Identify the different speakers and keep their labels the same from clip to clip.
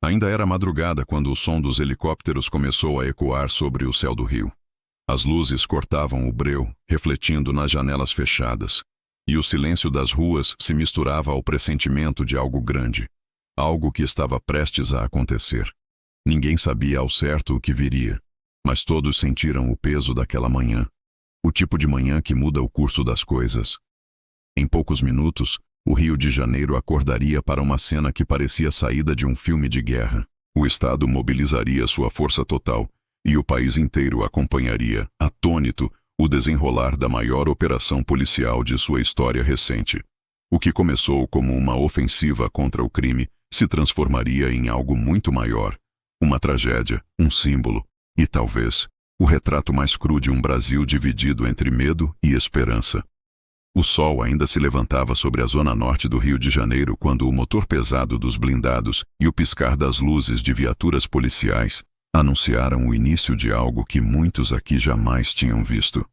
Speaker 1: Ainda era madrugada quando o som dos helicópteros começou a ecoar sobre o céu do rio. As luzes cortavam o breu, refletindo nas janelas fechadas, e o silêncio das ruas se misturava ao pressentimento de algo grande, algo que estava prestes a acontecer. Ninguém sabia ao certo o que viria, mas todos sentiram o peso daquela manhã, o tipo de manhã que muda o curso das coisas. Em poucos minutos, o Rio de Janeiro acordaria para uma cena que parecia saída de um filme de guerra. O Estado mobilizaria sua força total, e o país inteiro acompanharia, atônito, o desenrolar da maior operação policial de sua história recente. O que começou como uma ofensiva contra o crime se transformaria em algo muito maior, uma tragédia, um símbolo, e talvez, o retrato mais cru de um Brasil dividido entre medo e esperança. O sol ainda se levantava sobre a zona norte do Rio de Janeiro quando o motor pesado dos blindados e o piscar das luzes de viaturas policiais anunciaram o início de algo que muitos aqui jamais tinham visto.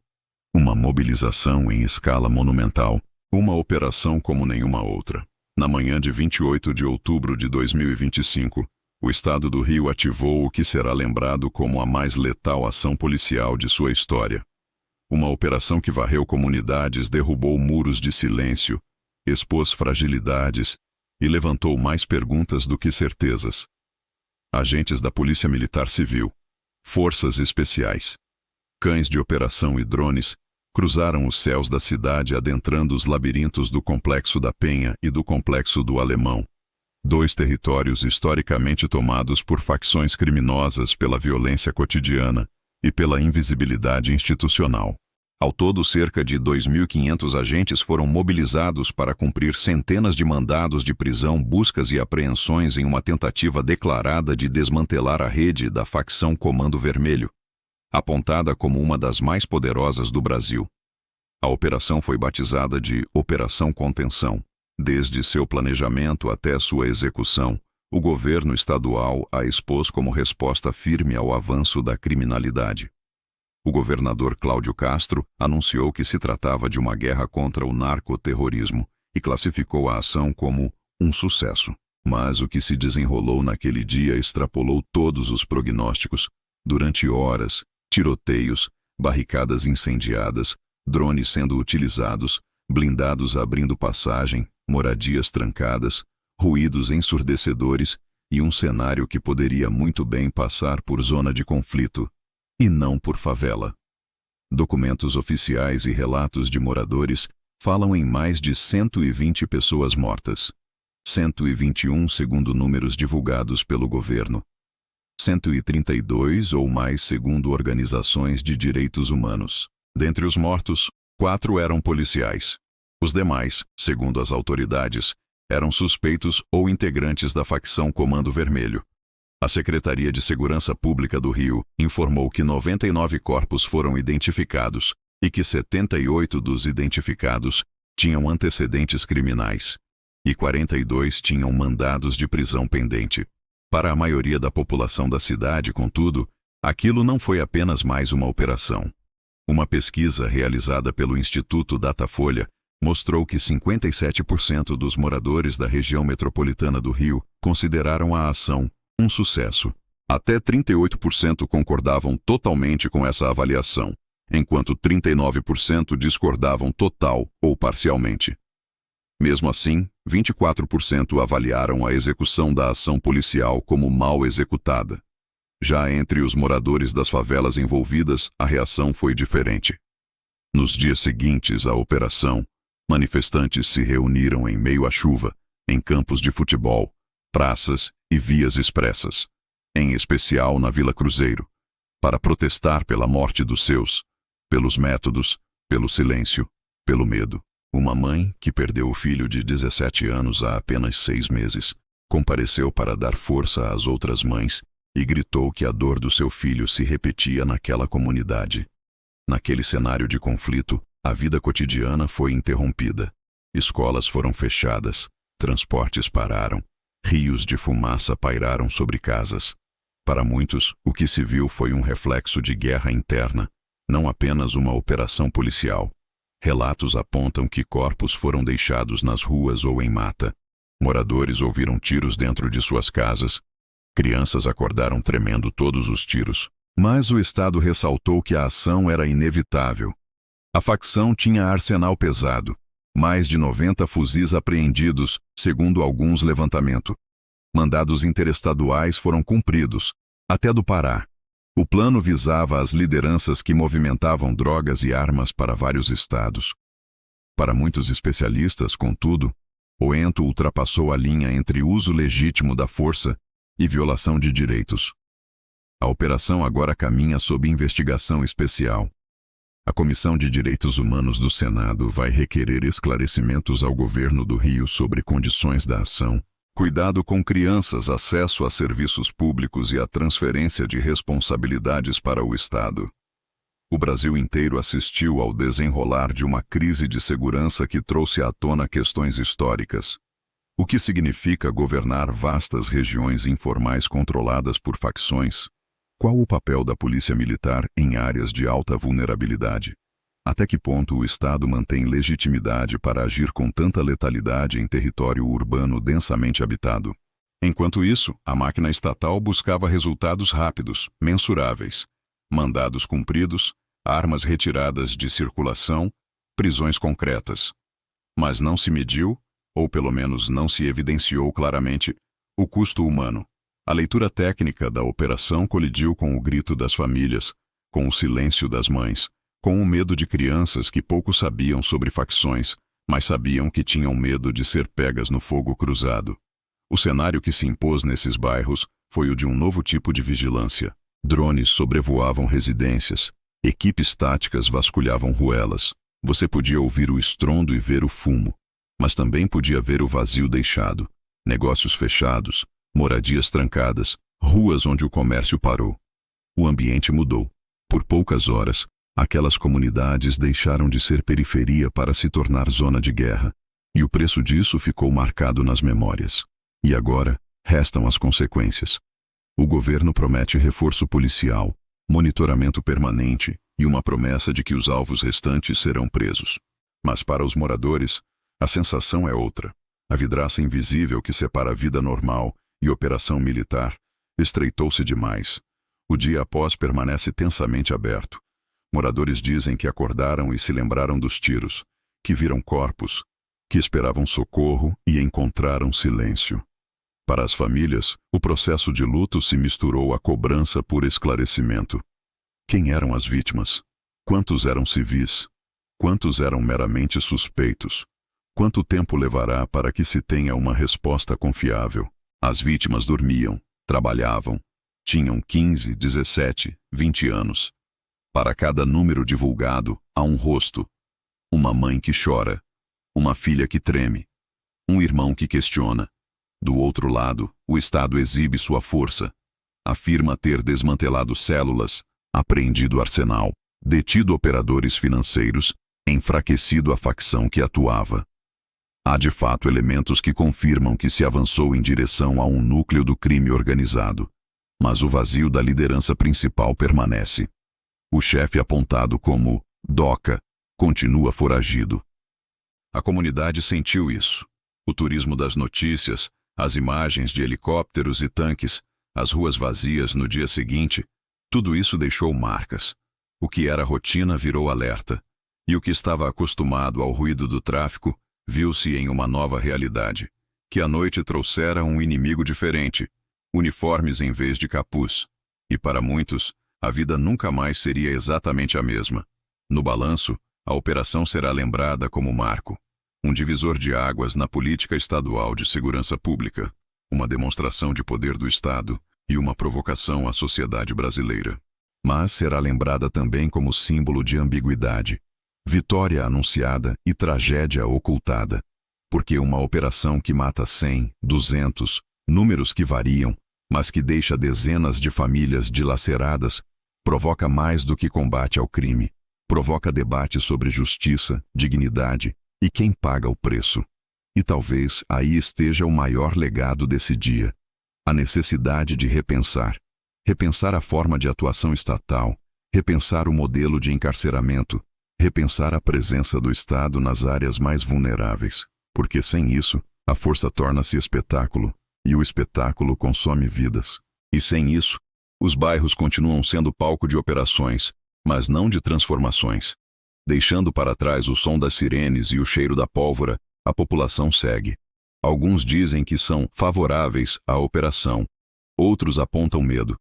Speaker 1: Uma mobilização em escala monumental, uma operação como nenhuma outra. Na manhã de 28 de outubro de 2025, o Estado do Rio ativou o que será lembrado como a mais letal ação policial de sua história. Uma operação que varreu comunidades, derrubou muros de silêncio, expôs fragilidades e levantou mais perguntas do que certezas. Agentes da Polícia Militar Civil, forças especiais, cães de operação e drones cruzaram os céus da cidade adentrando os labirintos do Complexo da Penha e do Complexo do Alemão, dois territórios historicamente tomados por facções criminosas pela violência cotidiana e pela invisibilidade institucional. Ao todo, cerca de 2.500 agentes foram mobilizados para cumprir centenas de mandados de prisão, buscas e apreensões em uma tentativa declarada de desmantelar a rede da facção Comando Vermelho, apontada como uma das mais poderosas do Brasil. A operação foi batizada de Operação Contenção. Desde seu planejamento até sua execução, o governo estadual a expôs como resposta firme ao avanço da criminalidade. O governador Cláudio Castro anunciou que se tratava de uma guerra contra o narcoterrorismo e classificou a ação como um sucesso. Mas o que se desenrolou naquele dia extrapolou todos os prognósticos. Durante horas, tiroteios, barricadas incendiadas, drones sendo utilizados, blindados abrindo passagem, moradias trancadas, ruídos ensurdecedores e um cenário que poderia muito bem passar por zona de conflito, e não por favela. Documentos oficiais e relatos de moradores falam em mais de 120 pessoas mortas. 121 segundo números divulgados pelo governo. 132 ou mais segundo organizações de direitos humanos. Dentre os mortos, 4 eram policiais. Os demais, segundo as autoridades, eram suspeitos ou integrantes da facção Comando Vermelho. A Secretaria de Segurança Pública do Rio informou que 99 corpos foram identificados e que 78 dos identificados tinham antecedentes criminais e 42 tinham mandados de prisão pendente. Para a maioria da população da cidade, contudo, aquilo não foi apenas mais uma operação. Uma pesquisa realizada pelo Instituto Datafolha mostrou que 57% dos moradores da região metropolitana do Rio consideraram a ação um sucesso. Até 38% concordavam totalmente com essa avaliação, enquanto 39% discordavam total ou parcialmente. Mesmo assim, 24% avaliaram a execução da ação policial como mal executada. Já entre os moradores das favelas envolvidas, a reação foi diferente. Nos dias seguintes à operação, manifestantes se reuniram em meio à chuva, em campos de futebol, praças e vias expressas, em especial na Vila Cruzeiro, para protestar pela morte dos seus, pelos métodos, pelo silêncio, pelo medo. Uma mãe, que perdeu o filho de 17 anos há apenas 6 meses, compareceu para dar força às outras mães e gritou que a dor do seu filho se repetia naquela comunidade. Naquele cenário de conflito, a vida cotidiana foi interrompida. Escolas foram fechadas, transportes pararam, rios de fumaça pairaram sobre casas. Para muitos, o que se viu foi um reflexo de guerra interna, não apenas uma operação policial. Relatos apontam que corpos foram deixados nas ruas ou em mata. Moradores ouviram tiros dentro de suas casas Crianças acordaram tremendo todos os tiros. Mas o Estado ressaltou que a ação era inevitável. A facção tinha arsenal pesado. Mais de 90 fuzis apreendidos, segundo alguns levantamentos. Mandados interestaduais foram cumpridos, até do Pará. O plano visava as lideranças que movimentavam drogas e armas para vários estados. Para muitos especialistas, contudo, o ento ultrapassou a linha entre uso legítimo da força e violação de direitos. A operação agora caminha sob investigação especial. A Comissão de Direitos Humanos do Senado vai requerer esclarecimentos ao governo do Rio sobre condições da ação, cuidado com crianças, acesso a serviços públicos e a transferência de responsabilidades para o Estado. O Brasil inteiro assistiu ao desenrolar de uma crise de segurança que trouxe à tona questões históricas. O que significa governar vastas regiões informais controladas por facções? Qual o papel da polícia militar em áreas de alta vulnerabilidade? Até que ponto o Estado mantém legitimidade para agir com tanta letalidade em território urbano densamente habitado? Enquanto isso, a máquina estatal buscava resultados rápidos, mensuráveis. Mandados cumpridos, armas retiradas de circulação, prisões concretas. Mas não se mediu, ou pelo menos não se evidenciou claramente, o custo humano. A leitura técnica da operação colidiu com o grito das famílias, com o silêncio das mães, com o medo de crianças que pouco sabiam sobre facções, mas sabiam que tinham medo de ser pegas no fogo cruzado. O cenário que se impôs nesses bairros foi o de um novo tipo de vigilância. Drones sobrevoavam residências, equipes táticas vasculhavam ruelas. Você podia ouvir o estrondo e ver o fumo, mas também podia ver o vazio deixado, negócios fechados, moradias trancadas, ruas onde o comércio parou. O ambiente mudou. Por poucas horas, aquelas comunidades deixaram de ser periferia para se tornar zona de guerra, e o preço disso ficou marcado nas memórias. E agora, restam as consequências. O governo promete reforço policial, monitoramento permanente e uma promessa de que os alvos restantes serão presos. Mas para os moradores, a sensação é outra. A vidraça invisível que separa a vida normal e operação militar estreitou-se demais. O dia após permanece tensamente aberto. Moradores dizem que acordaram e se lembraram dos tiros, que viram corpos, que esperavam socorro e encontraram silêncio. Para as famílias, o processo de luto se misturou à cobrança por esclarecimento. Quem eram as vítimas? Quantos eram civis? Quantos eram meramente suspeitos? Quanto tempo levará para que se tenha uma resposta confiável? As vítimas dormiam, trabalhavam, tinham 15, 17, 20 anos. Para cada número divulgado, há um rosto. Uma mãe que chora, uma filha que treme, um irmão que questiona. Do outro lado, o Estado exibe sua força. Afirma ter desmantelado células, apreendido arsenal, detido operadores financeiros, enfraquecido a facção que atuava. Há de fato elementos que confirmam que se avançou em direção a um núcleo do crime organizado, mas o vazio da liderança principal permanece. O chefe apontado como Doca continua foragido. A comunidade sentiu isso. O turismo das notícias, as imagens de helicópteros e tanques, as ruas vazias no dia seguinte, tudo isso deixou marcas. O que era rotina virou alerta, e o que estava acostumado ao ruído do tráfico viu-se em uma nova realidade, que a noite trouxera um inimigo diferente, uniformes em vez de capuz. E para muitos, a vida nunca mais seria exatamente a mesma. No balanço, a operação será lembrada como marco, um divisor de águas na política estadual de segurança pública, uma demonstração de poder do Estado e uma provocação à sociedade brasileira. Mas será lembrada também como símbolo de ambiguidade, vitória anunciada e tragédia ocultada, porque uma operação que mata 100, 200, números que variam, mas que deixa dezenas de famílias dilaceradas, provoca mais do que combate ao crime, provoca debate sobre justiça, dignidade e quem paga o preço. E talvez aí esteja o maior legado desse dia, a necessidade de repensar a forma de atuação estatal, repensar o modelo de encarceramento, repensar a presença do Estado nas áreas mais vulneráveis, porque sem isso, a força torna-se espetáculo, e o espetáculo consome vidas. E sem isso, os bairros continuam sendo palco de operações, mas não de transformações. Deixando para trás o som das sirenes e o cheiro da pólvora, a população segue. Alguns dizem que são favoráveis à operação, outros apontam medo.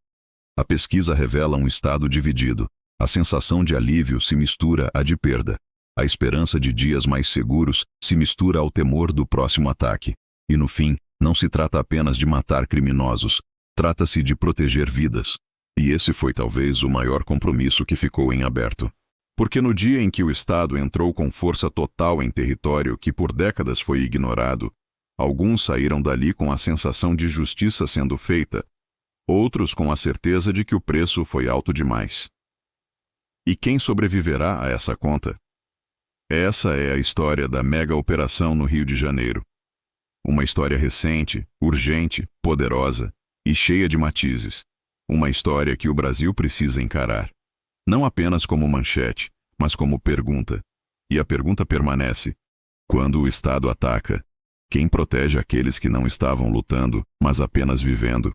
Speaker 1: A pesquisa revela um estado dividido. A sensação de alívio se mistura à de perda. A esperança de dias mais seguros se mistura ao temor do próximo ataque. E no fim, não se trata apenas de matar criminosos, trata-se de proteger vidas. E esse foi talvez o maior compromisso que ficou em aberto. Porque no dia em que o Estado entrou com força total em território que por décadas foi ignorado, alguns saíram dali com a sensação de justiça sendo feita, outros com a certeza de que o preço foi alto demais. E quem sobreviverá a essa conta? Essa é a história da mega operação no Rio de Janeiro. Uma história recente, urgente, poderosa e cheia de matizes. Uma história que o Brasil precisa encarar. Não apenas como manchete, mas como pergunta. E a pergunta permanece: quando o Estado ataca, quem protege aqueles que não estavam lutando, mas apenas vivendo?